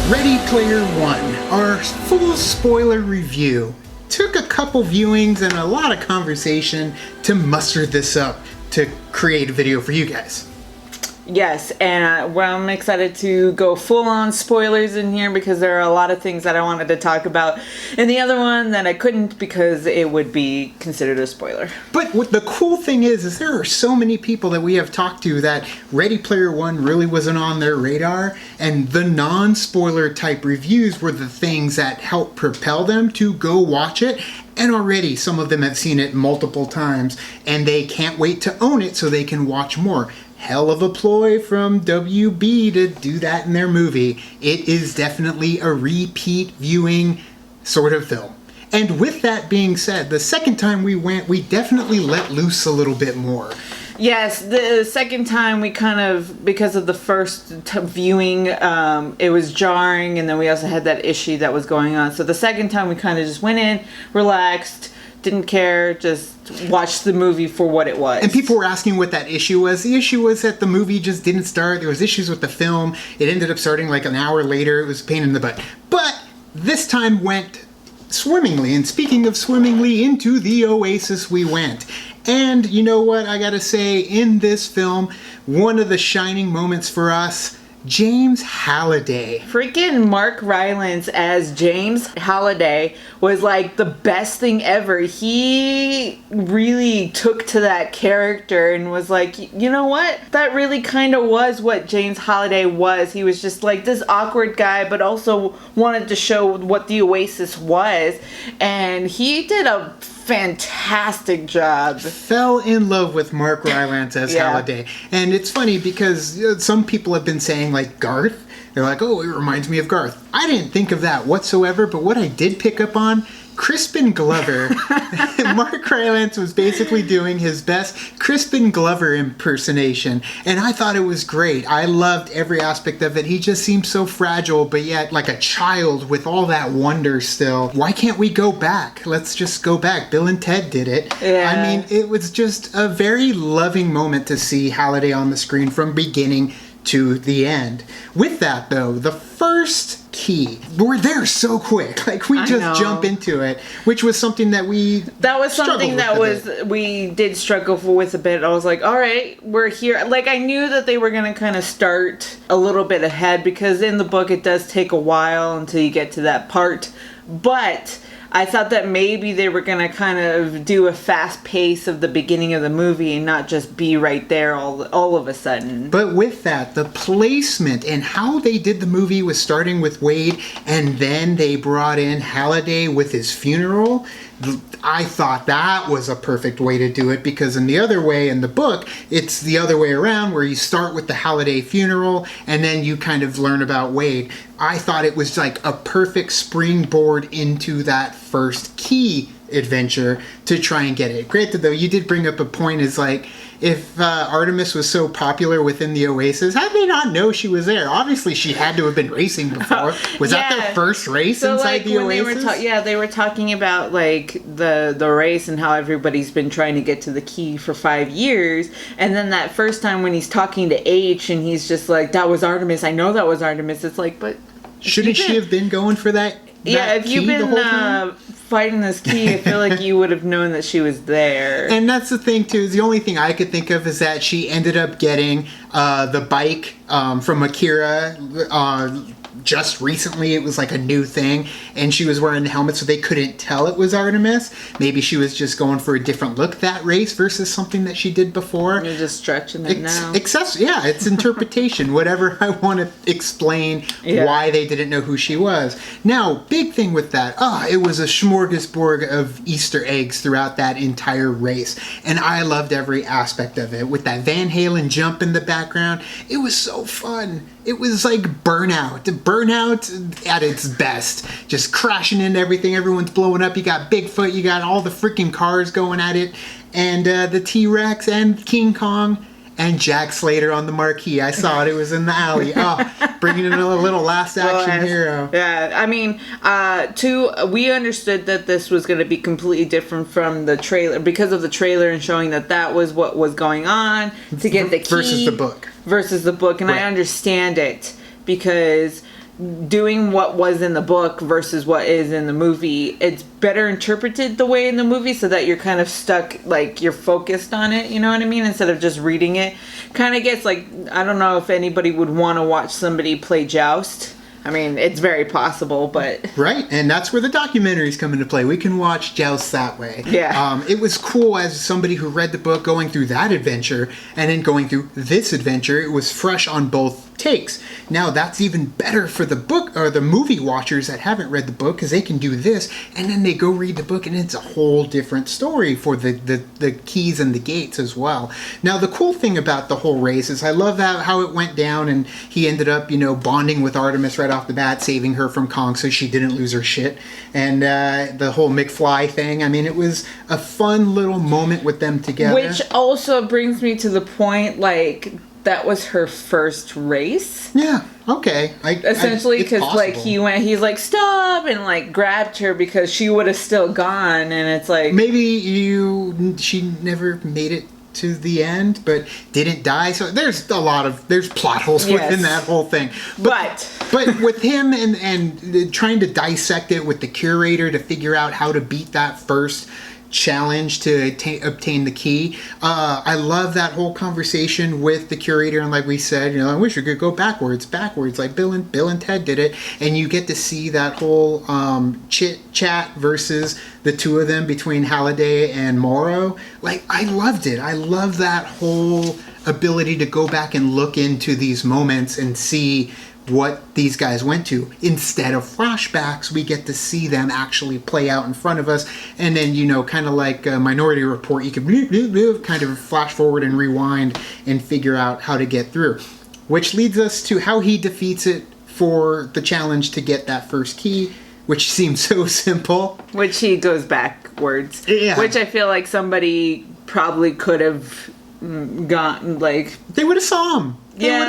Ready Player One, our full spoiler review. Took a couple viewings and a lot of conversation to muster this up to create a video for you guys. Yes, and I'm excited to go full-on spoilers in here because there are a lot of things that I wanted to talk about in the other one that I couldn't because it would be considered a spoiler. But what the cool thing is there are so many people that we have talked to that Ready Player One really wasn't on their radar, and the non-spoiler type reviews were the things that helped propel them to go watch it. And already some of them have seen it multiple times, and they can't wait to own it so they can watch more. Hell of a ploy from WB to do that in their movie. It is definitely a repeat viewing sort of film. And with that being said, the second time we went, we definitely let loose a little bit more. Yes, the second time we kind of, because of the first viewing, it was jarring, and then we also had that issue that was going on. So the second time we kind of just went in, relaxed, didn't care, just watched the movie for what it was. And people were asking what that issue was. The issue was that the movie just didn't start. There was issues with the film. It ended up starting like an hour later. It was a pain in the butt. But this time went swimmingly. And speaking of swimmingly, into the Oasis we went. And you know what I gotta say, in this film, one of the shining moments for us, James Halliday. Freaking Mark Rylance as James Halliday was like the best thing ever. He really took to that character and was like, you know what? That really kind of was what James Halliday was. He was just like this awkward guy, but also wanted to show what the Oasis was. And he did a fantastic job. Fell in love with Mark Rylance as Halliday. And it's funny because some people have been saying like Garth. They're like, oh, it reminds me of Garth. I didn't think of that whatsoever, but what I did pick up on, Crispin Glover. Mark Rylance was basically doing his best Crispin Glover impersonation, and I thought it was great. I loved every aspect of it. He just seemed so fragile, but yet like a child with all that wonder still. Why can't we go back? Let's just go back. Bill and Ted did it. Yeah. I mean, it was just a very loving moment to see Halliday on the screen from beginning to the end. With that though, the first key, we're there so quick, like we just jump into it, which was something that we we did struggle with a bit. I was like, all right, we're here. Like I knew that they were going to kind of start a little bit ahead because in the book it does take a while until you get to that part, but I thought that maybe they were going to kind of do a fast pace of the beginning of the movie and not just be right there all of a sudden. But with that, the placement and how they did the movie was starting with Wade, and then they brought in Halliday with his funeral. I thought that was a perfect way to do it, because in the other way, in the book, it's the other way around, where you start with the Halliday funeral and then you kind of learn about Wade. I thought it was like a perfect springboard into that first key adventure to try and get it. Granted though, you did bring up a point, is like, if Artemis was so popular within the Oasis, how did they not know she was there? Obviously she had to have been racing before. Was that their first race inside the Oasis? They were talking about like the race and how everybody's been trying to get to the key for 5 years, and then that first time when he's talking to H and he's just like, that was Artemis, I know that was Artemis. It's like, but shouldn't she have been going for that? Yeah, if you've been fighting this key, I feel like you would have known that she was there. And that's the thing too. The only thing I could think of is that she ended up getting the bike from Akira just recently. It was like a new thing, and she was wearing the helmet, so they couldn't tell it was Artemis. Maybe she was just going for a different look that race versus something that she did before. You're just stretching it now. It's interpretation. Whatever I want to explain why they didn't know who she was. Now, big thing with that, it was a smorgasbord of Easter eggs throughout that entire race, and I loved every aspect of it. With that Van Halen jump in the background, it was so fun. It was like Burnout at its best. Just crashing into everything. Everyone's blowing up. You got Bigfoot. You got all the freaking cars going at it. And the T-Rex and King Kong. And Jack Slater on the marquee. I saw it. It was in the alley. Oh, bringing in a little last action hero. Yeah, I mean, we understood that this was going to be completely different from the trailer because of the trailer and showing that was what was going on to get the key. Versus the book. And right. I understand it because doing what was in the book versus what is in the movie, it's better interpreted the way in the movie so that you're kind of stuck, like you're focused on it, you know what I mean, instead of just reading it. Kind of gets like, I don't know if anybody would want to watch somebody play Joust. I mean, it's very possible, but... Right, and that's where the documentaries come into play. We can watch Joust that way. Yeah. It was cool as somebody who read the book going through that adventure and then going through this adventure. It was fresh on both takes. Now, that's even better for the book or the movie watchers that haven't read the book because they can do this and then they go read the book and it's a whole different story for the keys and the gates as well. Now, the cool thing about the whole race is I love how it went down and he ended up, bonding with Artemis right off the bat, saving her from Kong so she didn't lose her shit. And the whole McFly thing, I mean, it was a fun little moment with them together. Which also brings me to the point, like, that was her first race. Yeah, okay. Essentially, because, like, he's like, stop, and, like, grabbed her because she would have still gone, and it's like... Maybe she never made it to the end, but didn't die. So there's plot holes within that whole thing. But with him and trying to dissect it with the curator to figure out how to beat that first challenge to obtain the key. I love that whole conversation with the curator, and like we said, I wish we could go backwards, like Bill and Ted did it, and you get to see that whole chit chat versus the two of them between Halliday and Morrow. Like, I loved it. I love that whole ability to go back and look into these moments and see what these guys went to. Instead of flashbacks, we get to see them actually play out in front of us, and then kind of like a Minority Report, you can kind of flash forward and rewind and figure out how to get through, which leads us to how he defeats it for the challenge to get that first key, which seems so simple. Which he goes backwards. Yeah. Which I feel like somebody probably could have gotten, like... They would have saw him.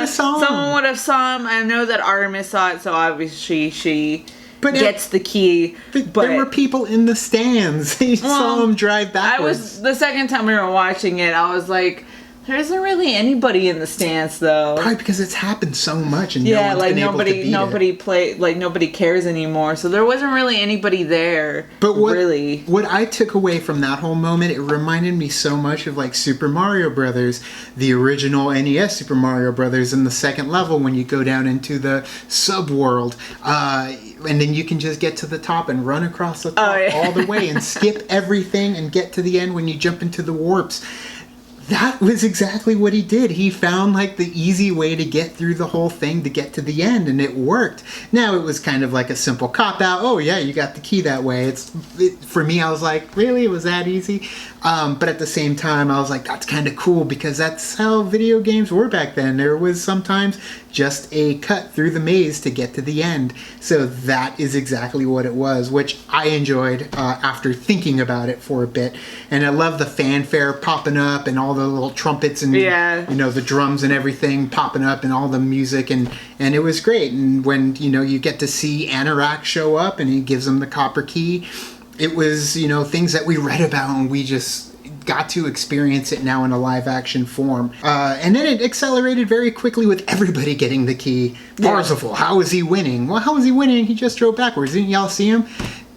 Someone would have saw him. I know that Artemis saw it, so obviously she gets the key. But there were people in the stands. They saw him drive backwards. The second time we were watching it, I was like, there isn't really anybody in the stands, though. Probably because it's happened so much, and no one's been able to beat it. Nobody cares anymore. So there wasn't really anybody there. But what I took away from that whole moment, it reminded me so much of like Super Mario Brothers, the original NES Super Mario Brothers, in the second level when you go down into the subworld, and then you can just get to the top and run across the top all the way and skip everything and get to the end when you jump into the warps. That was exactly what he did. He found like the easy way to get through the whole thing to get to the end, and it worked. Now it was kind of like a simple cop out. Oh yeah, you got the key that way. For me, I was like, really, it was that easy? But at the same time, I was like, that's kind of cool because that's how video games were back then. There was sometimes just a cut through the maze to get to the end. So that is exactly what it was, which I enjoyed after thinking about it for a bit. And I love the fanfare popping up and all the little trumpets and the drums and everything popping up and all the music, and it was great. And when you get to see Anorak show up and he gives them the copper key, it was things that we read about and we just got to experience it now in a live action form. And then it accelerated very quickly with everybody getting the key. Parzival, how is he winning? Well, how is he winning? He just drove backwards. Didn't y'all see him?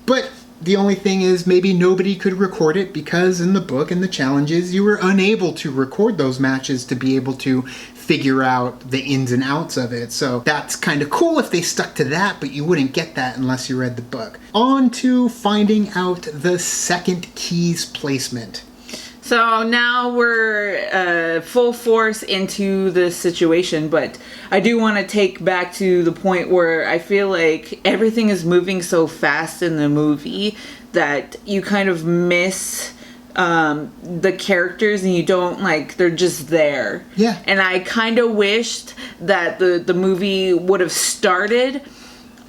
But the only thing is maybe nobody could record it because in the book and the challenges, you were unable to record those matches to be able to figure out the ins and outs of it. So that's kind of cool if they stuck to that, but you wouldn't get that unless you read the book. On to finding out the second key's placement. So now we're full force into this situation, but I do want to take back to the point where I feel like everything is moving so fast in the movie that you kind of miss the characters and you don't they're just there. Yeah. And I kind of wished that the movie would have started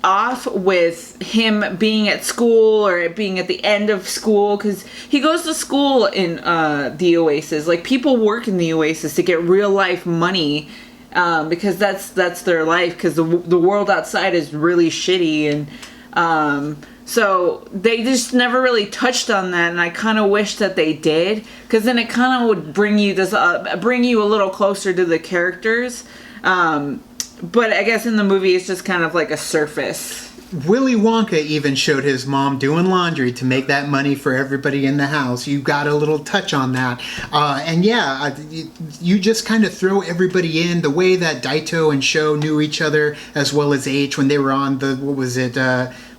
off with him being at school or being at the end of school, because he goes to school in the Oasis. Like, people work in the Oasis to get real life money, because that's their life, because the world outside is really shitty, and so they just never really touched on that, and I kind of wish that they did, because then it kind of would bring you a little closer to the characters. But I guess in the movie it's just kind of like a surface. Willy Wonka even showed his mom doing laundry to make that money for everybody in the house. You got a little touch on that. And yeah, you just kind of throw everybody in the way that Daito and Sho knew each other, as well as H when they were on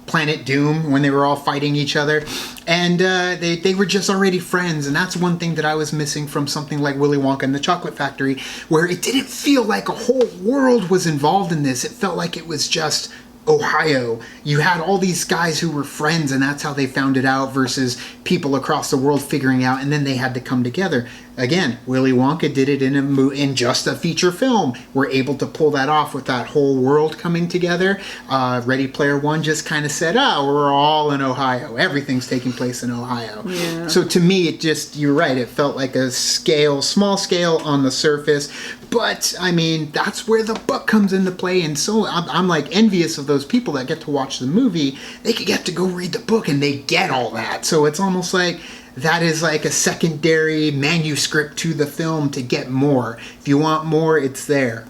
Planet Doom, when they were all fighting each other. And they were just already friends, and that's one thing that I was missing from something like Willy Wonka and the Chocolate Factory, where it didn't feel like a whole world was involved in this. It felt like it was just Ohio. You had all these guys who were friends, and that's how they found it out, versus people across the world figuring out, and then they had to come together. Again, Willy Wonka did it in just a feature film. We're able to pull that off with that whole world coming together. Ready Player One just kind of said, we're all in Ohio. Everything's taking place in Ohio. Yeah. So to me, you're right, it felt like a small scale on the surface. But, I mean, that's where the book comes into play. And so I'm like envious of those people that get to watch the movie. They could get to go read the book and they get all that. So it's almost like that is like a secondary manuscript to the film to get more. If you want more, it's there.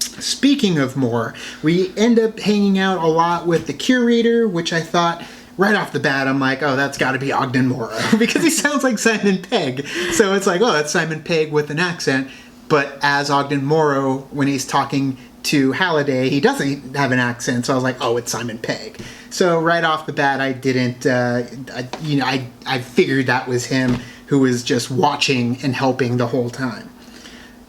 Speaking of more, we end up hanging out a lot with the curator, which I thought right off the bat, I'm like, that's got to be Ogden Morrow, because he sounds like Simon Pegg. So it's like, that's Simon Pegg with an accent. But as Ogden Morrow, when he's talking to Halliday, he doesn't have an accent. So I was like, it's Simon Pegg. So right off the bat, I didn't, I figured that was him, who was just watching and helping the whole time.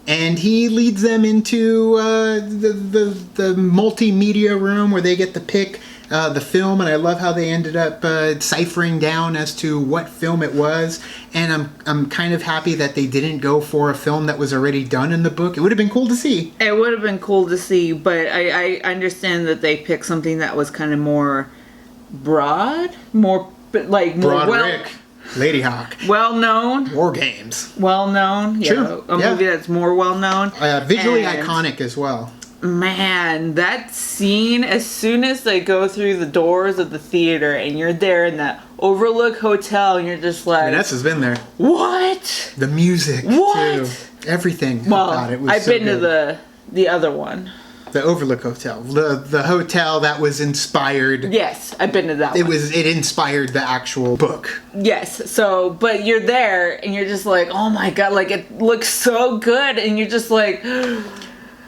And he leads them into the multimedia room where they get to pick the film, and I love how they ended up ciphering down as to what film it was. And I'm kind of happy that they didn't go for a film that was already done in the book. It would have been cool to see. It would have been cool to see, but I understand that they picked something that was kind of more broad, more Broderick, Lady Hawk, well known, War Games, well known. Yeah, sure. A movie that's more well known, visually iconic as well. Man, that scene, as soon as they go through the doors of the theater and you're there in that Overlook Hotel and you're just like... Vanessa's been there. What? The music, what? Too. Everything about it was I've so been good. to the other one. The Overlook Hotel. The hotel that was inspired... Yes, I've been to that one. It inspired the actual book. Yes, so, but you're there and you're just like, oh my god, like it looks so good, and you're just like...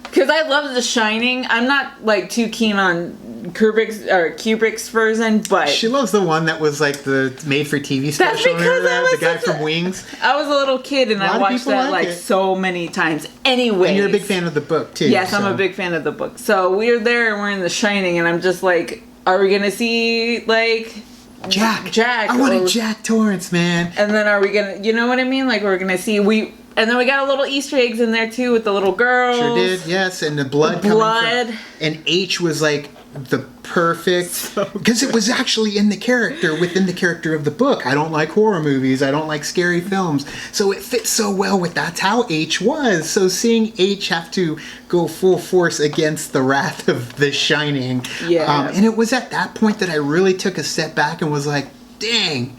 Because I love The Shining. I'm not like too keen on Kubrick's version, but she loves the one that was like the made-for-TV special. That's because the guy from Wings. I was a little kid and I watched that like so many times. Anyway, and you're a big fan of the book too. Yes, I'm a big fan of the book. So we're there and we're in The Shining, and I'm just like, are we gonna see like Jack? I wanted Jack Torrance, man. And then are we gonna? You know what I mean? Like we're gonna see And then we got a little Easter eggs in there too with the little girls. Sure did, yes. And the blood. And H was like the perfect, because it was actually within the character of the book. I don't like horror movies. I don't like scary films. So it fits so well with that's how H was. So seeing H have to go full force against the wrath of The Shining. Yeah. And it was at that point that I really took a step back and was like, dang,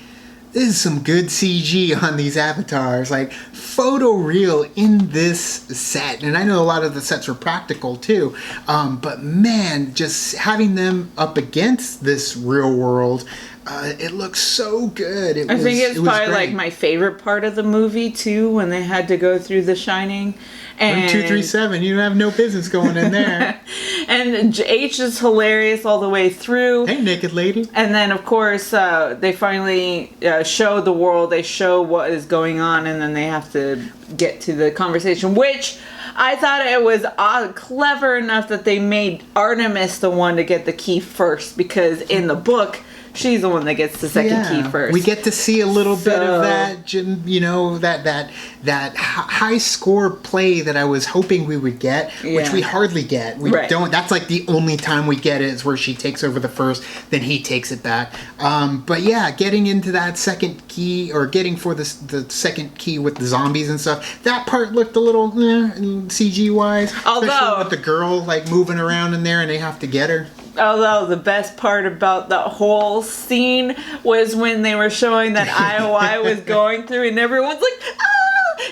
this is some good CG on these avatars, like photoreal in this set. And I know a lot of the sets were practical too, but man, just having them up against this real world, it looks so good. I think it's probably like my favorite part of the movie too, when they had to go through The Shining. And 237, you have no business going in there. And H is hilarious all the way through. Hey, naked lady. And then, of course, they finally show the world. They show what is going on, and then they have to get to the conversation, which I thought it was clever enough that they made Artemis the one to get the key first, because in the book, she's the one that gets the second key first. We get to see a little bit of that, you know, that high score play that I was hoping we would get, which we hardly get. We don't. That's like the only time we get it is where she takes over the first, then he takes it back. But yeah, getting into that second key, or getting for the second key with the zombies and stuff, that part looked a little CG wise. Especially with the girl like moving around in there and they have to get her. Although the best part about the whole scene was when they were showing that IOI was going through and everyone's like, ah!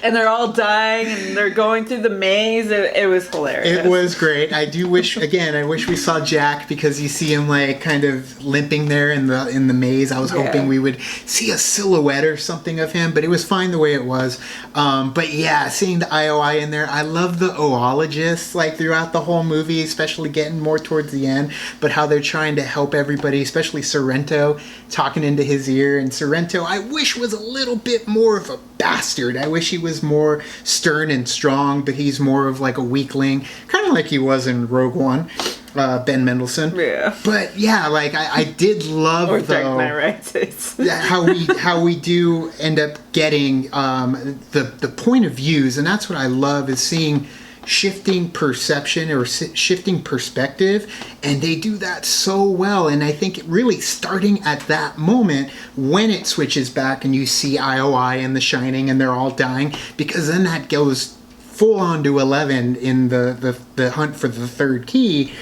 And they're all dying and they're going through the maze. It was hilarious. It was great. I do wish, again, I wish we saw Jack, because you see him like kind of limping there in the maze. I was hoping we would see a silhouette or something of him, but it was fine the way it was. But yeah, seeing the IOI in there, I love the oologists like throughout the whole movie, especially getting more towards the end, but how they're trying to help everybody, especially Sorrento, talking into his ear. And Sorrento, I wish, was a little bit more of a bastard. I wish he was more stern and strong, but he's more of like a weakling, kind of like he was in Rogue One, Ben Mendelsohn. Yeah. But yeah, like I did love or Dark Knight Rises. how we do end up getting the point of views, and that's what I love, is seeing shifting perception or shifting perspective, and they do that so well. And I think really starting at that moment when it switches back and you see IOI and The Shining and they're all dying, because then that goes full on to 11 in the hunt for the third key,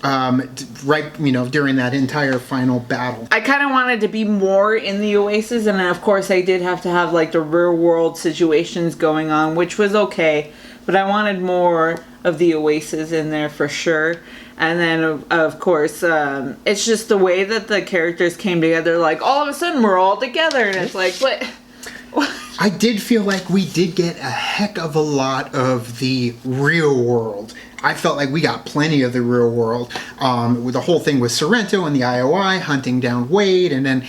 right, you know, during that entire final battle. I kind of wanted to be more in the Oasis, and of course I did have to have like the real world situations going on, which was okay. But I wanted more of the Oasis in there for sure. And then, of course, it's just the way that the characters came together. Like, all of a sudden, we're all together. And it's like, what? I did feel like we did get a heck of a lot of the real world. I felt like we got plenty of the real world. With the whole thing with Sorrento and the IOI, hunting down Wade, and then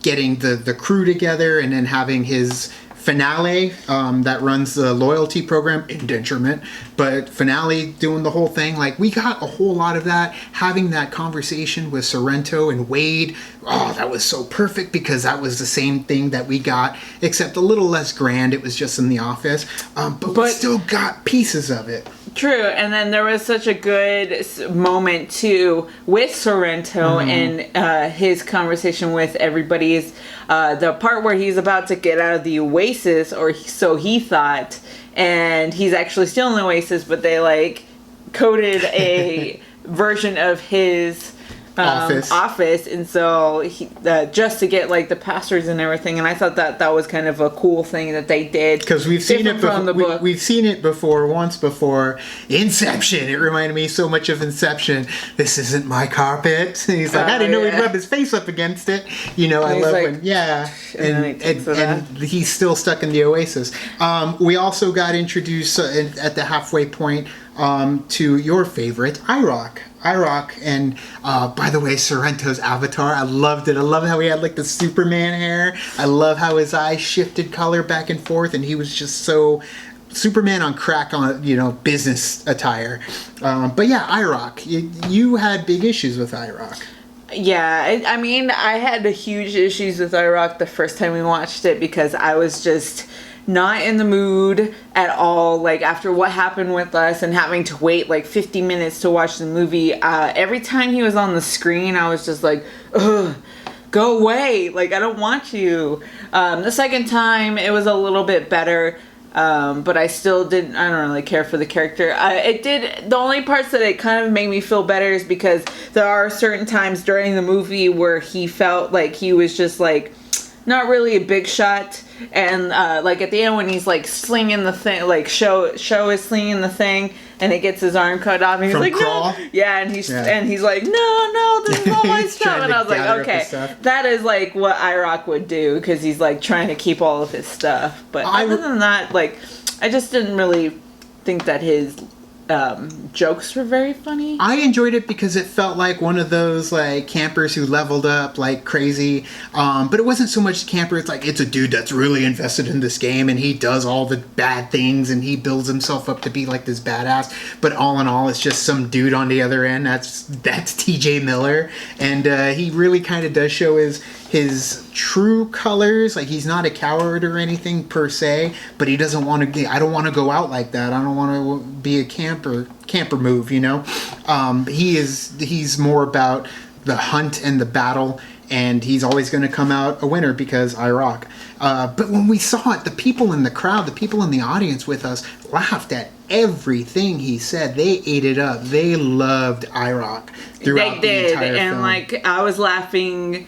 getting the crew together, and then having his Finale that runs the loyalty program, Indenturement, but Finale doing the whole thing. Like, we got a whole lot of that. Having that conversation with Sorrento and Wade, that was so perfect, because that was the same thing that we got, except a little less grand. It was just in the office, but we still got pieces of it. True, and then there was such a good moment too with Sorrento and his conversation with everybody's the part where he's about to get out of the Oasis, or so he thought, and he's actually still in the Oasis, but they like coded a version of his office, and so he, just to get like the passwords and everything. And I thought that was kind of a cool thing that they did, because we've seen it before. We've seen it before, once before. Inception. It reminded me so much of Inception. This isn't my carpet. And he's like, I didn't know he'd rub his face up against it. You know, I love when and he's still stuck in the Oasis. We also got introduced at the halfway point to your favorite, IROC. And by the way, Sorrento's avatar, I loved it. I love how he had like the Superman hair. I love how his eyes shifted color back and forth, and he was just so Superman on crack, on, you know, business attire. But yeah, IROC, you had big issues with IROC. Yeah, I mean, I had huge issues with IROC the first time we watched it, because I was just not in the mood at all. Like, after what happened with us and having to wait like 50 minutes to watch the movie, every time he was on the screen, I was just like, ugh, go away, like, I don't want you. The second time it was a little bit better, but I still I don't really care for the character. The only parts that it kind of made me feel better is because there are certain times during the movie where he felt like he was just like not really a big shot, and like at the end when he's like slinging the thing, like show is slinging the thing, and it gets his arm cut off, and he's like, Crawl? No, yeah, and he's like, no, this is all my stuff, and I was like, okay, that is like what IROC would do, because he's like trying to keep all of his stuff. But other than that, like, I just didn't really think that his jokes were very funny. I enjoyed it because it felt like one of those like campers who leveled up like crazy. But it wasn't so much camper. It's like it's a dude that's really invested in this game and he does all the bad things and he builds himself up to be like this badass. But all in all, it's just some dude on the other end. That's T.J. Miller, and he really kind of does show his true colors. Like he's not a coward or anything per se, but he doesn't want to. I don't want to go out like that. I don't want to be a camper move. You know, he's more about the hunt and the battle, and he's always going to come out a winner because I rock. But when we saw it, the people in the crowd, the people in the audience with us, laughed at everything he said. They ate it up. They loved IROC throughout the entire film. And like I was laughing.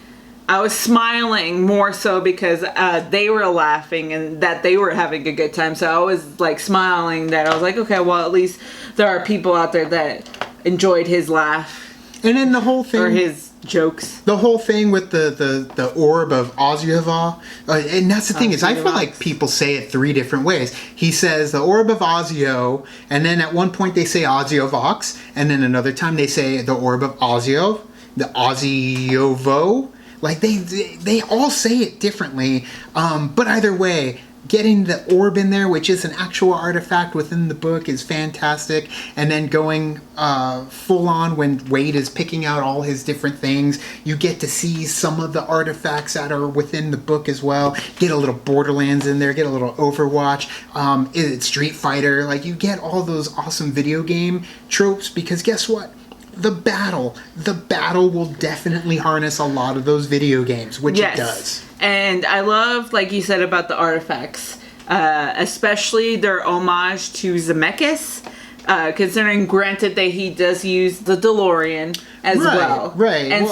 I was smiling more so because they were laughing and that they were having a good time. So I was like smiling that I was like, okay, well, at least there are people out there that enjoyed his laugh. And then the whole thing... Or his jokes. The whole thing with the orb of Ozyova. And that's the thing is, I feel like people say it 3 different ways. He says the orb of Ozyo, and then at one point they say Ozyovox, and then another time they say the orb of Ozyo, the Ozyovo. Like they all say it differently, but either way, getting the orb in there, which is an actual artifact within the book, is fantastic. And then going full on when Wade is picking out all his different things, you get to see some of the artifacts that are within the book as well. Get a little Borderlands in there, get a little Overwatch, it's Street Fighter. Like you get all those awesome video game tropes because guess what? The battle will definitely harness a lot of those video games, which it does. And I love, like you said, about the artifacts, especially their homage to Zemeckis, considering granted that he does use the DeLorean as well. Right. And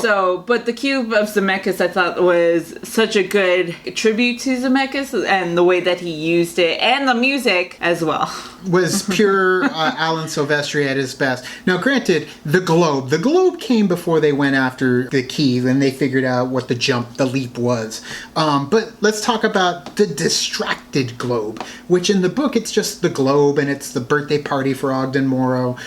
but the cube of Zemeckis I thought was such a good tribute to Zemeckis and the way that he used it and the music as well. Was pure Alan Silvestri at his best. Now, granted, the globe came before they went after the key, and they figured out what the leap was. But let's talk about the distracted globe, which in the book it's just the globe, and it's the birthday party for Ogden Morrow,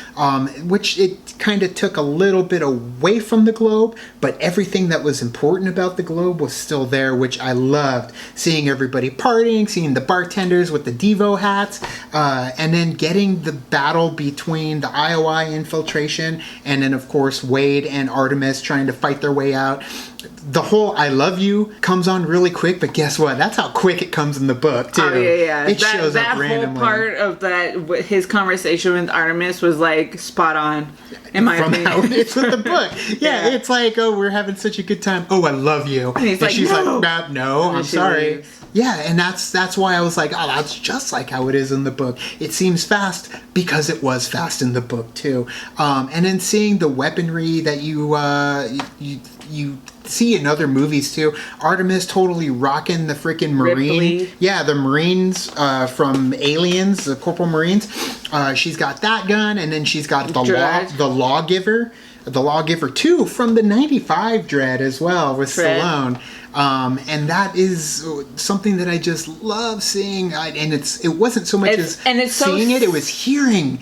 which it kind of took a little bit away from the globe, but everything that was important about the globe was still there, which I loved. Seeing everybody partying, seeing the bartenders with the Devo hats, and then getting the battle between the IOI infiltration and then, of course, Wade and Artemis trying to fight their way out. The whole I love you comes on really quick, but guess what? That's how quick it comes in the book, too. Oh, yeah. It shows up randomly. That whole part of his conversation with Artemis was, like, spot on, in my opinion. From how it is with the book. Yeah, it's like, oh, we're having such a good time. Oh, I love you. And she's no. like, no, I'm sorry. Leaves. Yeah, and that's why I was like, oh, that's just like how it is in the book. It seems fast because it was fast in the book, too. And then seeing the weaponry that you see in other movies too. Artemis totally rocking the freaking Marine. Ripley. Yeah, the Marines from Aliens, the Corporal Marines. She's got that gun, and then she's got the Lawgiver. The Lawgiver 2 from the 95 Dread as well with Stallone. And that is something that I just love seeing. And it wasn't so much as seeing it, it was hearing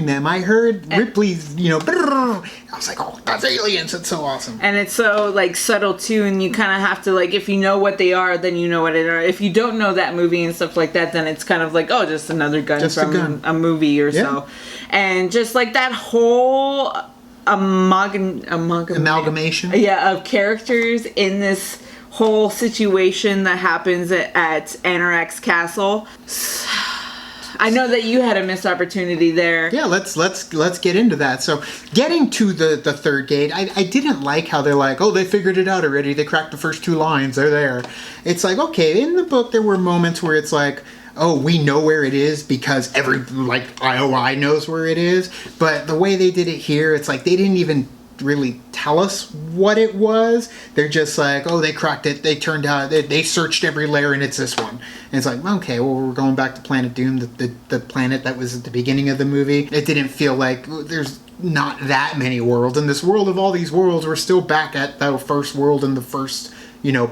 them. I heard Ripley's, I was like, oh, that's aliens. It's so awesome. And it's so, like, subtle, too, and you kind of have to, like, if you know what they are, then you know what it are. If you don't know that movie and stuff like that, then it's kind of like, oh, just another gun from a movie or so. And just, like, that whole amalgamation of characters in this whole situation that happens at Anorak's castle. I know that you had a missed opportunity there. Yeah, let's get into that. So, getting to the third gate, I didn't like how they're like, oh, they figured it out already. They cracked the first 2 lines. They're there. It's like, okay, in the book there were moments where it's like, oh, we know where it is because IOI knows where it is. But the way they did it here, it's like they didn't even really tell us what it was. They're just like, oh, they cracked it. They turned out, they searched every layer and it's this one. And it's like, okay, well, we're going back to Planet Doom, the planet that was at the beginning of the movie. It didn't feel like there's not that many worlds. In this world of all these worlds, we're still back at the first world in the first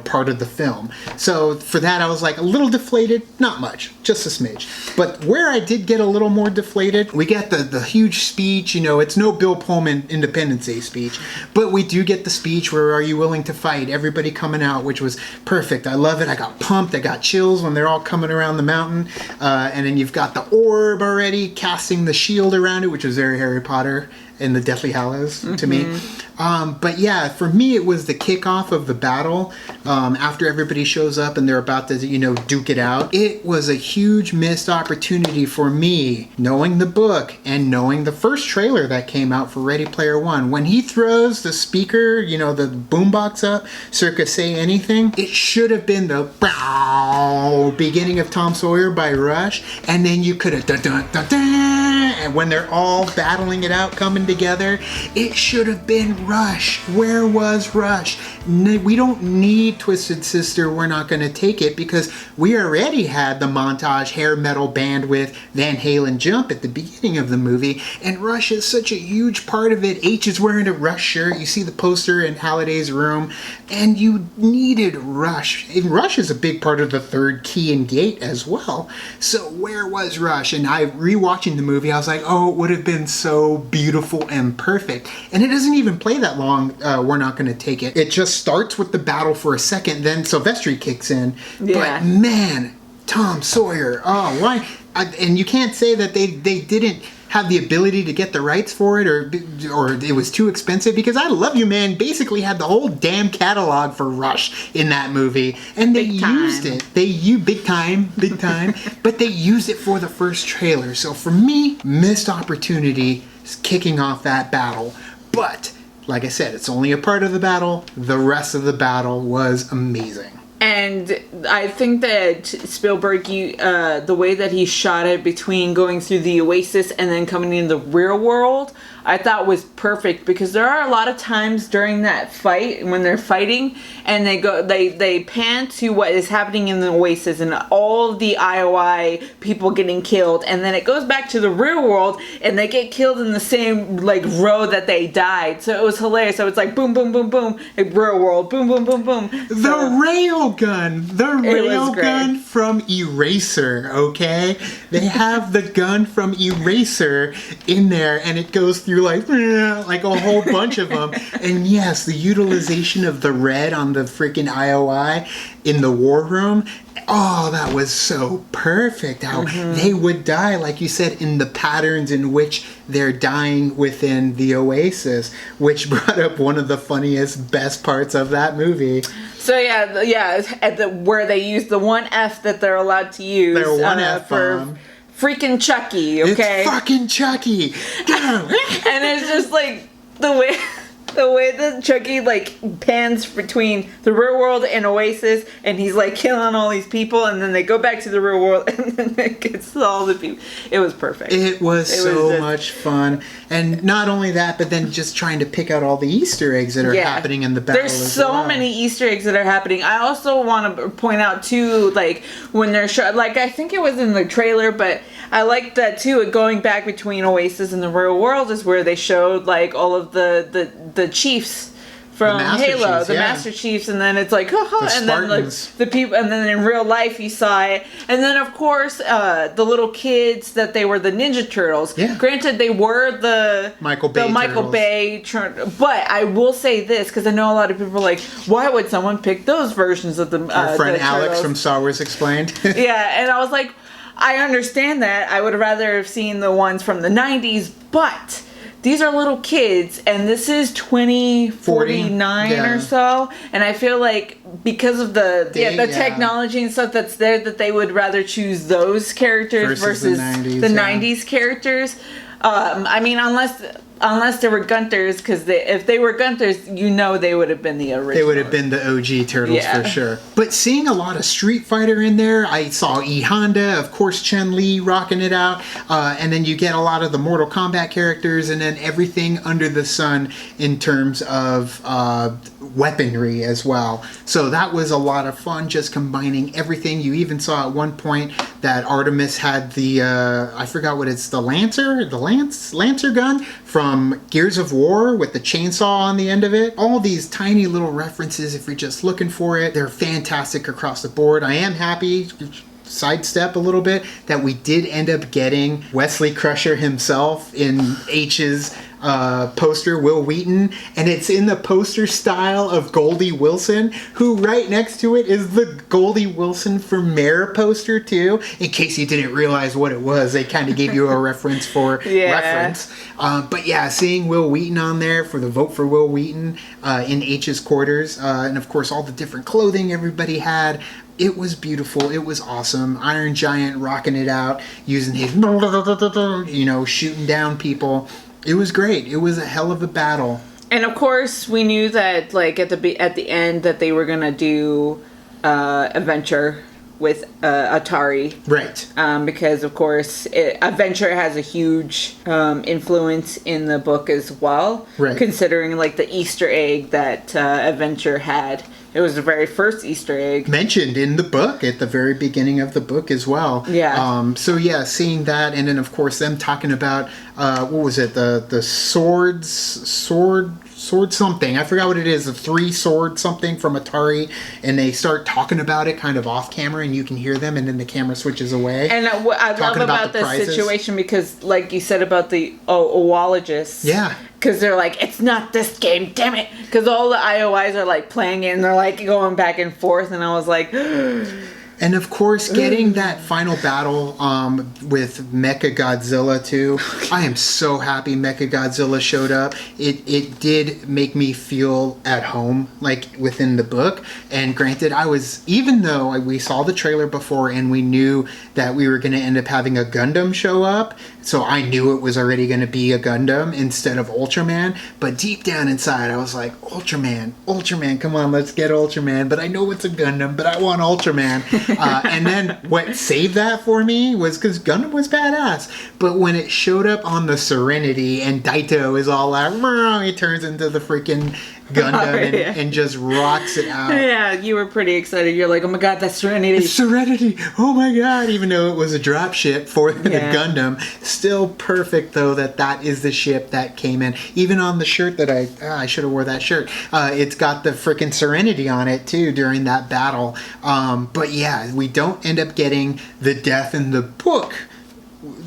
part of the film. So for that, I was like a little deflated, not much, just a smidge. But where I did get a little more deflated, we get the huge speech. It's no Bill Pullman Independence Day speech, but we do get the speech where are you willing to fight? Everybody coming out, which was perfect. I love it. I got pumped. I got chills when they're all coming around the mountain. And then you've got the orb already casting the shield around it, which was very Harry Potter in the Deathly Hallows to me. But yeah, for me, it was the kickoff of the battle after everybody shows up and they're about to, duke it out. It was a huge missed opportunity for me, knowing the book and knowing the first trailer that came out for Ready Player One. When he throws the speaker, the boombox up, circa Say Anything, it should have been the beginning of Tom Sawyer by Rush, and then you could have and when they're all battling it out, coming together, it should have been Rush. Where was Rush? We don't need Twisted Sister. We're not going to take it because we already had the montage hair metal band with Van Halen Jump at the beginning of the movie, and Rush is such a huge part of it. H is wearing a Rush shirt. You see the poster in Halliday's room, and you needed Rush. And Rush is a big part of the third key and gate as well. So where was Rush? And rewatching the movie, I was like, oh, it would have been so beautiful and perfect. And it doesn't even play that long. We're not going to take it. It just starts with the battle for a second, then Silvestri kicks in. Yeah. But man, Tom Sawyer, oh, why? And you can't say that they didn't have the ability to get the rights for it or it was too expensive, because I Love You Man basically had the whole damn catalog for Rush in that movie, and they used it. They used big time, but they used it for the first trailer. So for me, missed opportunity kicking off that battle. But like I said, it's only a part of the battle. The rest of the battle was amazing. And I think that Spielberg, the way that he shot it between going through the Oasis and then coming in the real world, I thought was perfect, because there are a lot of times during that fight when they're fighting and they pan to what is happening in the Oasis and all the IOI people getting killed, and then it goes back to the real world and they get killed in the same row that they died. So it was hilarious. So it's like boom, boom, boom, boom, real world, boom, boom, boom, boom. The railgun from Eraser, okay? They have the gun from Eraser in there, and it goes through like a whole bunch of them. And yes, the utilization of the red on the freaking IOI in the war room, oh, that was so perfect. How they would die, like you said, in the patterns in which they're dying within the Oasis, which brought up one of the funniest, best parts of that movie. So where they use the one F that they're allowed to use. Their one F for freaking Chucky, okay? It's fucking Chucky. And it's just like the way that Chucky pans between the real world and Oasis, and he's killing all these people, and then they go back to the real world, and then it gets all the people. It was perfect. It was so much fun. And not only that, but then just trying to pick out all the Easter eggs that are happening in the battle. There's so many Easter eggs that are happening. I also want to point out too, when they're I think it was in the trailer, but I like that too. Going back between Oasis and the real world is where they showed all of the chiefs from Halo, the Master Chiefs, and then it's and then the people, and then in real life you saw it, and then of course the little kids that they were the Ninja Turtles. Yeah. Granted, they were the Michael Bay, but I will say this, because I know a lot of people are like, why would someone pick those versions of the our friend the Alex Turtles? from Star Wars Explained. Yeah, and I was like, I understand that. I would rather have seen the ones from the 90s, but these are little kids, and this is 2049 or so, and I feel like because of the technology and stuff that's there, that they would rather choose those characters versus the 90s characters. I mean, unless they were Gunters, because if they were Gunters, they would have been the original. They would have been the OG Turtles for sure. But seeing a lot of Street Fighter in there, I saw E Honda, of course Chun-Li rocking it out, and then you get a lot of the Mortal Kombat characters, and then everything under the sun in terms of weaponry as well. So that was a lot of fun, just combining everything. You even saw at one point that Artemis had the I forgot what it's, the Lancer gun from from Gears of War with the chainsaw on the end of it. All these tiny little references, if you're just looking for it, they're fantastic across the board. I am happy, sidestep a little bit, that we did end up getting Wesley Crusher himself in H's poster, Will Wheaton, and it's in the poster style of Goldie Wilson, who right next to it is the Goldie Wilson for Mayor poster too. In case you didn't realize what it was, they kind of gave you a reference for reference. But yeah, seeing Will Wheaton on there for the Vote for Will Wheaton in H's quarters, and of course all the different clothing everybody had. It was beautiful. It was awesome. Iron Giant rocking it out, using his, shooting down people. It was great. It was a hell of a battle. And of course, we knew that like at the end that they were gonna do Adventure with Atari, right? Because of course, Adventure has a huge influence in the book as well. Right. Considering like the Easter egg that Adventure had. It was the very first Easter egg. Mentioned in the book, at the very beginning of the book as well. Yeah. So yeah, seeing that, and then of course them talking about, what was it, the sword something. I forgot what it is, the 3 sword something from Atari, and they start talking about it kind of off camera, and you can hear them, and then the camera switches away. And what I love about this situation, because like you said about the oologists. Yeah. Because they're like, it's not this game, damn it. Because all the IOIs are like playing it and they're like going back and forth. And I was like... And of course, getting that final battle with Mechagodzilla too. I am so happy Mechagodzilla showed up. It did make me feel at home, like within the book. And granted, even though we saw the trailer before and we knew that we were going to end up having a Gundam show up, so I knew it was already going to be a Gundam instead of Ultraman. But deep down inside, I was like, Ultraman, come on, let's get Ultraman. But I know it's a Gundam, but I want Ultraman. And then what saved that for me was because Gundam was badass. But when it showed up on the Serenity and Daito is all like, he turns into the freaking Gundam and just rocks it out. Yeah, you were pretty excited. You're like, oh my god, that's Serenity. It's Serenity! Oh my god! Even though it was a drop ship for the Gundam. Still perfect though that is the ship that came in. Even on the shirt that I should have wore that shirt. It's got the freaking Serenity on it too during that battle. But yeah, we don't end up getting the death in the book.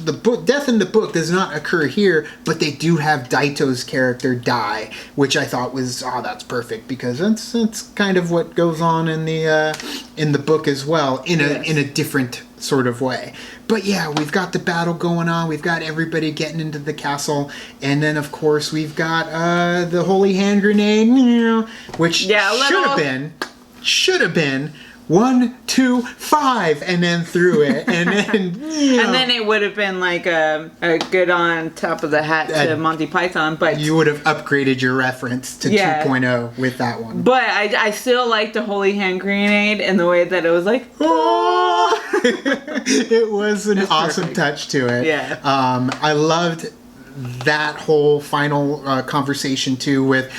Death in the book does not occur here, but they do have Daito's character die, which I thought was that's perfect, because that's kind of what goes on in the book as well, in a different sort of way. But yeah, we've got the battle going on. We've got everybody getting into the castle, and then of course we've got the holy hand grenade, which should have been 1, 2, 5, and then through it, and then and then it would have been like a good on top of the hat to Monty Python, but you would have upgraded your reference to 2.0 with that one. But I still like the holy hand grenade and the way that it was like, oh! It was an awesome touch to it. Yeah. I loved that whole final conversation too with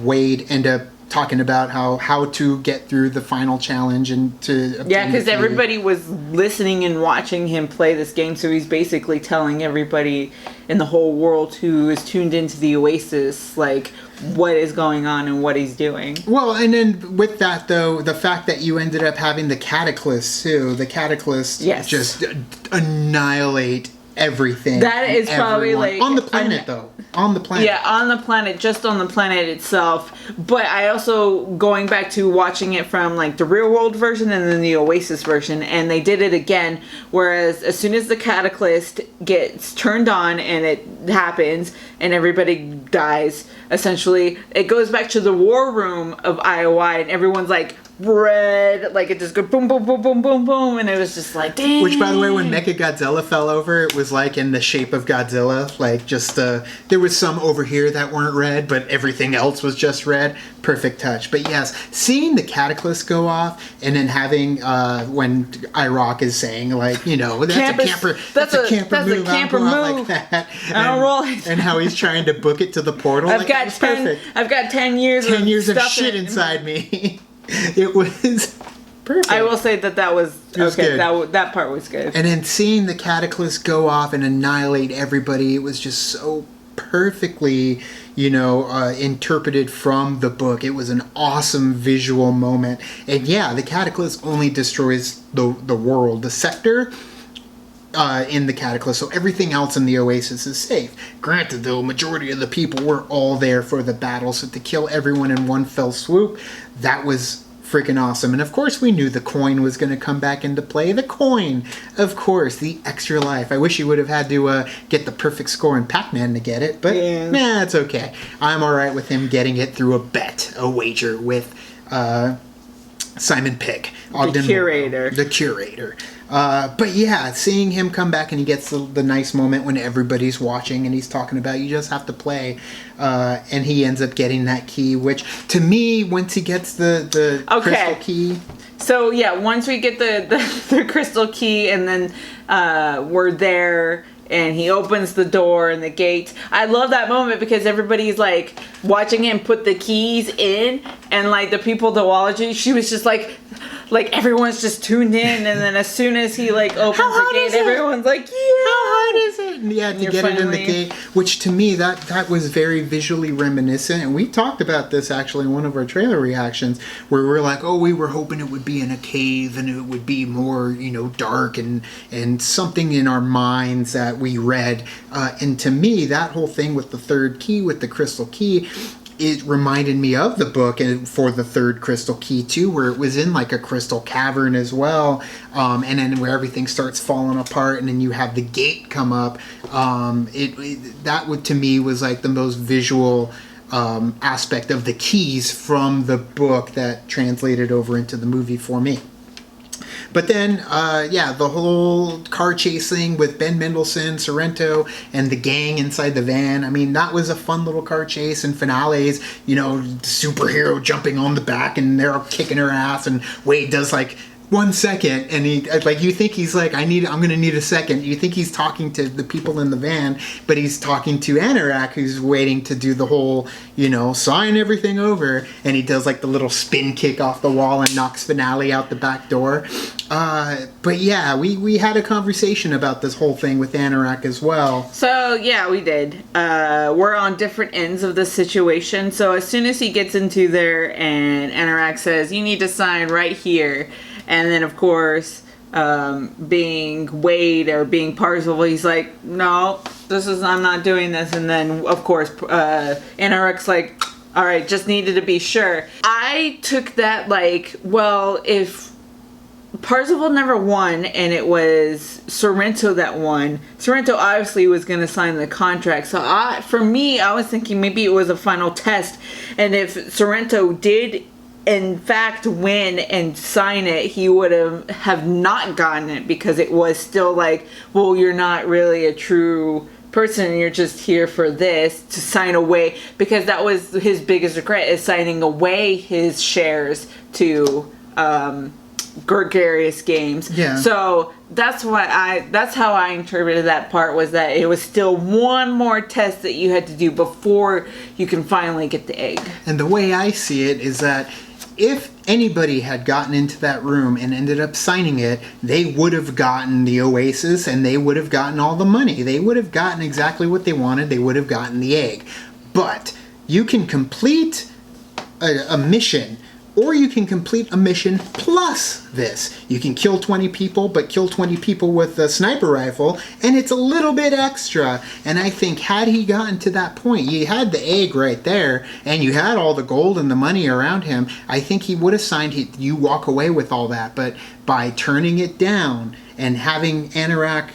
Wade end up talking about how to get through the final challenge and to because everybody was listening and watching him play this game, so he's basically telling everybody in the whole world who is tuned into the Oasis like what is going on and what he's doing. Well, and then with that though, the fact that you ended up having the Cataclysm too, the Cataclysm just annihilate everything. That is probably like on the planet though. On the planet. Yeah, on the planet, just on the planet itself. But I also, going back to watching it from like the real world version and then the Oasis version, and they did it again, whereas as soon as the Cataclysm gets turned on and it happens and everybody dies, essentially, it goes back to the war room of IOI and everyone's like, red, like it just goes boom, boom, boom, boom, boom, boom, and it was just like, dang. Which, by the way, when Mechagodzilla fell over, it was like in the shape of Godzilla, like just there was some over here that weren't red, but everything else was just red. Perfect touch. But yes, seeing the Cataclysm go off and then having when IROC is saying like, that's a camper, that's a camper move, like that, and how he's trying to book it to the portal. I've got 10 years of shit inside me. It was perfect. I will say that was okay. Good. That part was good. And then seeing the Cataclysm go off and annihilate everybody, it was just so perfectly, interpreted from the book. It was an awesome visual moment. And yeah, the Cataclysm only destroys the world, the sector, in the Cataclysm, so everything else in the Oasis is safe. Granted, though, majority of the people were all there for the battle, so to kill everyone in one fell swoop, that was freaking awesome. And of course, we knew the coin was going to come back into play. The coin, of course, the extra life. I wish you would have had to get the perfect score in Pac-Man to get it, but nah, it's okay. I'm all right with him getting it through a wager with Simon Pegg, the curator. The curator. But yeah, seeing him come back and he gets the nice moment when everybody's watching and he's talking about you just have to play, and he ends up getting that key, which to me, once he gets the crystal key. So yeah, once we get the crystal key and then we're there and he opens the door and the gate. I love that moment because everybody's like watching him put the keys in, and like the people watching, she was just like everyone's just tuned in, and then as soon as he like opens the gate, everyone's like, yeah, how hard is it? And yeah, to get it in the gate, which to me that was very visually reminiscent, and we talked about this actually in one of our trailer reactions, where we're like, oh, we were hoping it would be in a cave and it would be more, dark and something in our minds that we read, and to me that whole thing with the third key, with the crystal key, it reminded me of the book, and for the third crystal key too, where it was in like a crystal cavern as well, and then where everything starts falling apart, and then you have the gate come up. That would to me was like the most visual aspect of the keys from the book that translated over into the movie for me. But then, the whole car chase thing with Ben Mendelsohn, Sorrento, and the gang inside the van. I mean, that was a fun little car chase. And finales, superhero jumping on the back and they're kicking her ass. And Wade does like 1 second, and he you think he's like, I'm gonna need a second. You think he's talking to the people in the van, but he's talking to Anorak, who's waiting to do the whole, sign everything over, and he does like the little spin kick off the wall and knocks Finale out the back door. But yeah, we had a conversation about this whole thing with Anorak as well. So yeah, we did. We're on different ends of the situation. So as soon as he gets into there and Anorak says, you need to sign right here. And then, of course, being Wade or being Parzival, he's like, no, I'm not doing this. And then, of course, Anorak's like, all right, just needed to be sure. I took that like, well, if Parzival never won and it was Sorrento that won, Sorrento obviously was going to sign the contract. So for me, I was thinking maybe it was a final test. And if Sorrento did in fact win and sign it, he would have not gotten it, because it was still like, well, you're not really a true person, you're just here for this, to sign away, because that was his biggest regret, is signing away his shares to Gregarious Games. Yeah. So that's how I interpreted that part, was that it was still one more test that you had to do before you can finally get the egg. And the way I see it is that if anybody had gotten into that room and ended up signing it, they would have gotten the Oasis and they would have gotten all the money. They would have gotten exactly what they wanted. They would have gotten the egg. But you can complete a mission, or you can complete a mission plus this. You can kill 20 people, but kill 20 people with a sniper rifle, and it's a little bit extra. And I think had he gotten to that point, you had the egg right there, and you had all the gold and the money around him, I think he would have signed you walk away with all that. But by turning it down and having Anorak,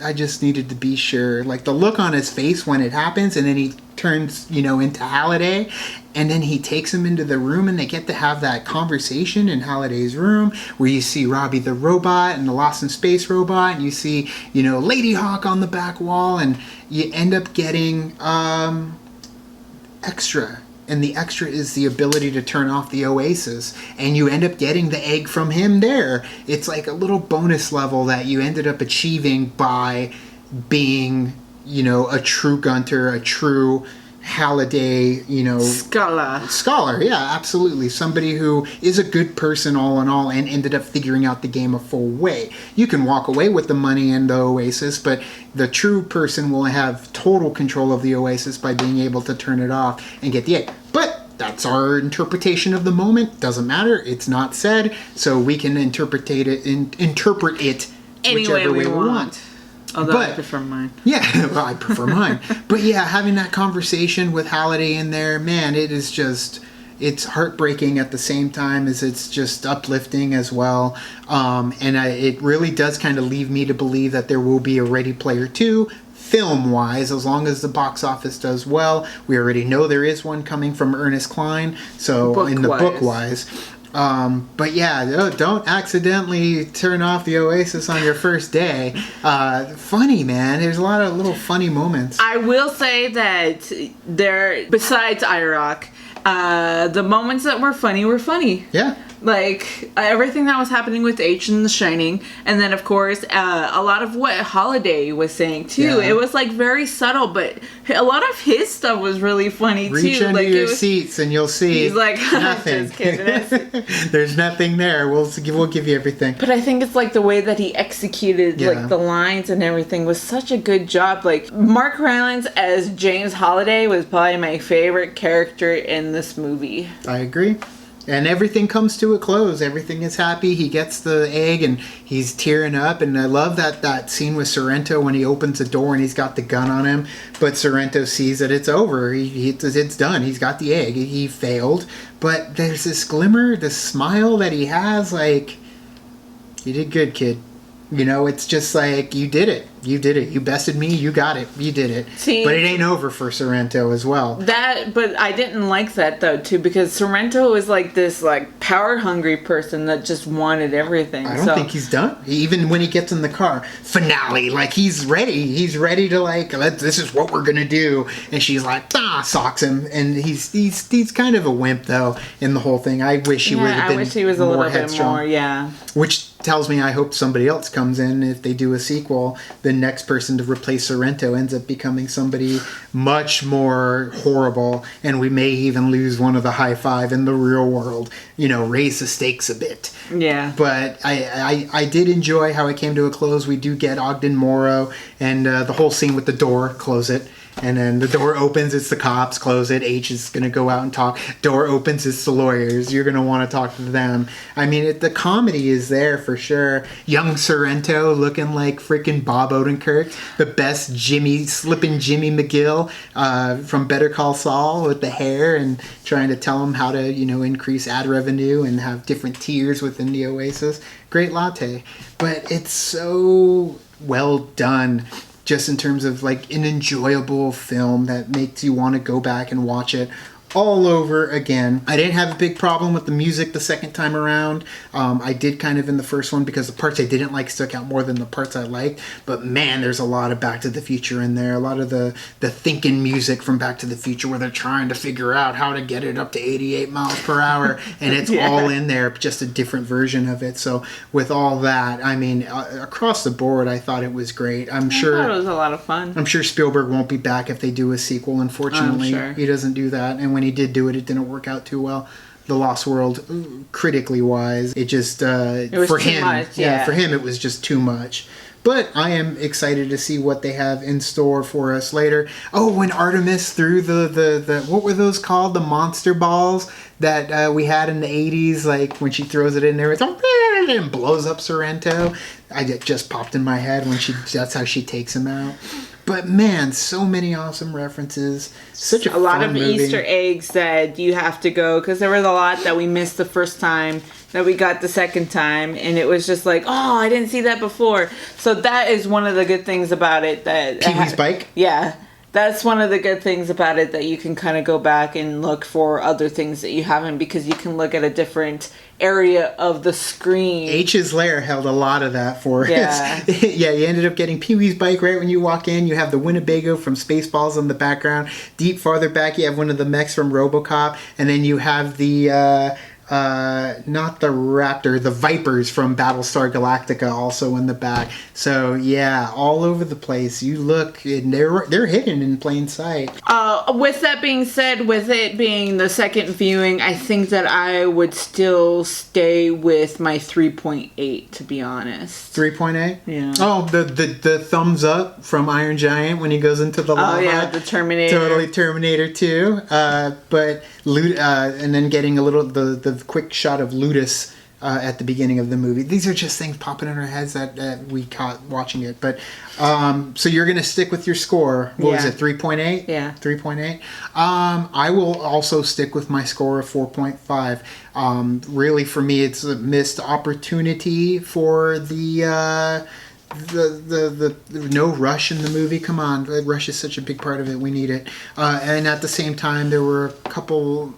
I just needed to be sure. Like the look on his face when it happens, and then he turns, into Halliday, and then he takes him into the room, and they get to have that conversation in Halliday's room, where you see Robbie the robot and the Lost in Space robot, and you see, Lady Hawk on the back wall, and you end up getting extra. And the extra is the ability to turn off the Oasis, and you end up getting the egg from him there. It's like a little bonus level that you ended up achieving by being, a true Gunter, a true Halliday, scholar. Yeah, absolutely. Somebody who is a good person all in all and ended up figuring out the game a full way. You can walk away with the money and the Oasis, but the true person will have total control of the Oasis by being able to turn it off and get the egg. But that's our interpretation of the moment. Doesn't matter. It's not said, so we can interpret it any whichever way way we want. Although I But- prefer mine. Yeah, well, I prefer mine. But yeah, having that conversation with Halliday in there, man, it is just, it's heartbreaking at the same time as it's just uplifting as well. It really does kind of leave me to believe that there will be a Ready Player 2 film-wise, as long as the box office does well. We already know there is one coming from Ernest Cline, so in the book-wise. But yeah, don't accidentally turn off the Oasis on your first day. Funny, man. There's a lot of little funny moments. I will say that besides IROC, the moments that were funny. Yeah. Like, everything that was happening with H in The Shining. And then, of course, a lot of what Halliday was saying, too. Yeah. It was, like, very subtle, but a lot of his stuff was really funny, Reach too. under Like, your seats and you'll see he's like, nothing. just kidding. There's nothing there. We'll give you everything. But I think it's, like, the way that he executed, Yeah. like, the lines and everything was such a good job. Like, Mark Rylance as James Halliday was probably my favorite character in this movie. I agree. And everything comes to a close. Everything is happy. He gets the egg and he's tearing up. And I love that scene with Sorrento when he opens the door and he's got the gun on him. But Sorrento sees that it's over. It's done. He's got the egg. He failed. But there's this glimmer, this smile that he has. Like, you did good, kid. It's just like, you did it. You did it. You bested me. You got it. You did it. See, but it ain't over for Sorrento as well. But I didn't like that though too, because Sorrento is like this like power hungry person that just wanted everything. I don't think he's done. Even when he gets in the car, finale, like he's ready. He's ready to this is what we're gonna do. And she's like, socks him. And he's kind of a wimp though in the whole thing. I wish he would have been. I wish he was a little bit more. Yeah. Which tells me I hope somebody else comes in if they do a sequel. The next person to replace Sorrento ends up becoming somebody much more horrible, and we may even lose one of the high five in the real world. Raise the stakes a bit. Yeah. But I did enjoy how it came to a close. We do get Ogden Morrow and the whole scene with the door, close it. And then the door opens, it's the cops, close it. H is going to go out and talk. Door opens, it's the lawyers. You're going to want to talk to them. I mean, the comedy is there for sure. Young Sorrento looking like freaking Bob Odenkirk. The best slipping Jimmy McGill from Better Call Saul with the hair and trying to tell him how to, increase ad revenue and have different tiers within the Oasis. Great latte. But it's so well done. Just in terms of like an enjoyable film that makes you want to go back and watch it all over again. I didn't have a big problem with the music the second time around. I did kind of in the first one because the parts I didn't like stuck out more than the parts I liked. But man, there's a lot of Back to the Future in there. A lot of the thinking music from Back to the Future where they're trying to figure out how to get it up to 88 miles per hour. And it's all in there, just a different version of it. So with all that, I mean, across the board, I thought it was great. I thought it was a lot of fun. I'm sure Spielberg won't be back if they do a sequel. Unfortunately, sure. He doesn't do that. And when he did do it, it didn't work out too well. The Lost World, critically wise, it just it was for him. Much, for him, it was just too much. But I am excited to see what they have in store for us later. Oh, when Artemis threw the what were those called? The monster balls that we had in the 80s, like when she throws it in there, it's and blows up Sorrento. It just popped in my head when that's how she takes him out. But man, so many awesome references. Such a lot fun of movie. Easter eggs that you have to go, because there was a lot that we missed the first time that we got the second time, and it was just like, oh, I didn't see that before. So that is one of the good things about it. That Pee-wee's Bike? Yeah. That's one of the good things about it, that you can kind of go back and look for other things that you haven't, because you can look at a different area of the screen. H's Lair held a lot of that for us. Yeah, you ended up getting Pee-wee's Bike right when you walk in. You have the Winnebago from Spaceballs in the background. Deep farther back, you have one of the mechs from RoboCop. And then you have the not the raptor, the vipers from Battlestar Galactica also in the back. So yeah, all over the place. You look, and they're hidden in plain sight. With that being said, with it being the second viewing, I think that I would still stay with my 3.8, to be honest. 3.8? Yeah. Oh, the thumbs up from Iron Giant when he goes into the lava. Oh yeah, the Terminator. Totally Terminator 2. But and then getting a little the quick shot of Ludus at the beginning of the movie. These are just things popping in our heads that we caught watching it. But so you're gonna stick with your score. What was it? 3.8. Yeah. 3.8. I will also stick with my score of 4.5. Really, for me, it's a missed opportunity for the no rush in the movie. Come on, rush is such a big part of it. We need it. And at the same time, there were a couple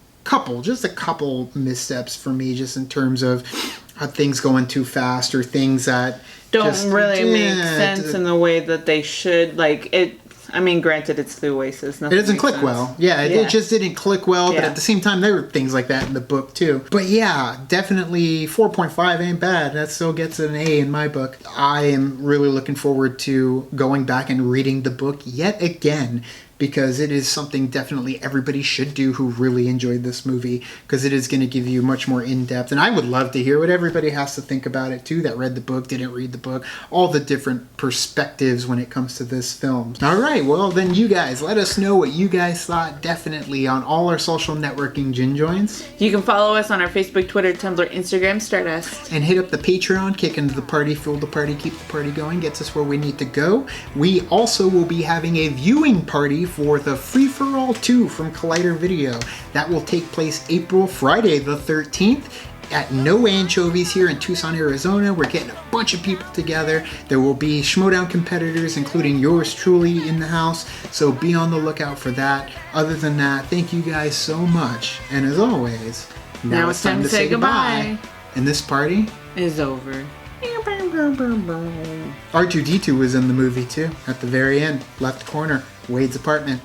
missteps for me, just in terms of things going too fast or things that don't really make sense in the way that they should. Like it. I mean, granted, it's the Oasis. It doesn't click well. Yeah, it just didn't click well. But at the same time, there were things like that in the book too. But yeah, definitely 4.5 ain't bad. That still gets an A in my book. I am really looking forward to going back and reading the book yet again, because it is something definitely everybody should do who really enjoyed this movie, because it is going to give you much more in-depth. And I would love to hear what everybody has to think about it too, that read the book, didn't read the book, all the different perspectives when it comes to this film. All right, well then you guys, let us know what you guys thought, definitely on all our social networking gin joins. You can follow us on our Facebook, Twitter, Tumblr, Instagram, Stardust. And hit up the Patreon, kick into the party, fuel the party, keep the party going, gets us where we need to go. We also will be having a viewing party for the Free For All 2 from Collider Video. That will take place Friday the 13th at No Anchovies here in Tucson, Arizona. We're getting a bunch of people together. There will be Schmodown competitors, including yours truly, in the house, so be on the lookout for that. Other than that, thank you guys so much, and as always, now it's time to say goodbye. And this party is over. R2-D2 was in the movie too, at the very end, left corner, Wade's apartment.